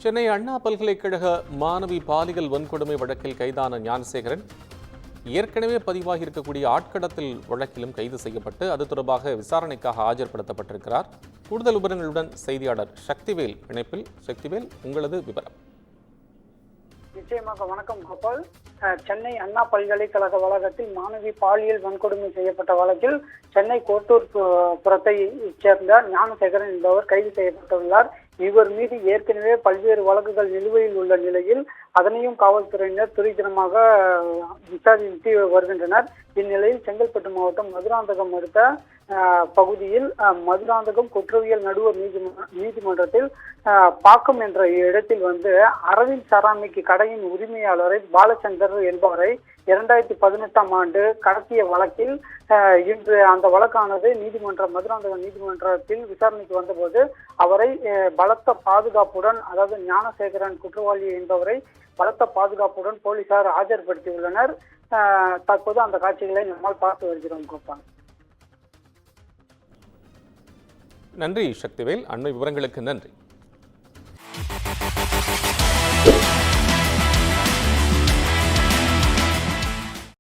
சென்னை அண்ணா பல்கலைக்கழக மாணவி பாலியல் வன்கொடுமை வழக்கில் கைதான ஞானசேகரன் ஏற்கனவே பதிவாகி இருக்கக்கூடிய ஆட்கடத்தல் வழக்கிலும் கைது செய்யப்பட்டு அது தொடர்பாக விசாரணைக்காக ஆஜர்படுத்தப்பட்டிருக்கிறார். கூடுதல் விவரங்களுடன் செய்தியாளர் சக்திவேல் இணைப்பில். சக்திவேல், உங்களது விவரம். நிச்சயமாக. வணக்கம் கோபால். சென்னை அண்ணா பல்கலைக்கழக வளாகத்தில் மாணவி பாலியல் வன்கொடுமை செய்யப்பட்ட வழக்கில் சென்னை கோட்டூர் புறத்தை சேர்ந்த ஞானசேகரன் என்பவர் கைது செய்யப்பட்டுள்ளார். இவர் மீது ஏற்கனவே பல்வேறு வழக்குகள் நிலுவையில் உள்ள நிலையில் அதனையும் காவல்துறையினர் துரிதமாக விசாரித்து வருகின்றனர். இந்நிலையில் செங்கல்பட்டு மாவட்டம் மதுராந்தகம் அடுத்த பகுதியில் மதுராந்தகம் குற்றவியல் நடுவர் நீதிமன்றத்தில் பாக்கம் என்ற இடத்தில் அரவிந்த் சராமிக்கு கடையின் உரிமையாளரை பாலச்சந்தர் என்பவரை 2018ஆம் ஆண்டு கடத்திய வழக்கில் இன்று அந்த வழக்கானது மதுராந்தகம் நீதிமன்றத்தில் விசாரணைக்கு வந்தபோது அவரை பலத்த பாதுகாப்புடன், அதாவது ஞானசேகரன் குற்றவாளி என்பவரை பலத்த பாதுகாப்புடன் போலீசார் ஆஜர்படுத்தியுள்ளனர். தற்போது அந்த காட்சிகளை நம்மால் பார்த்து வருகிறோம் கோபால். நன்றி சக்திவேல். அண்மை விவரங்களுக்கு நன்றி.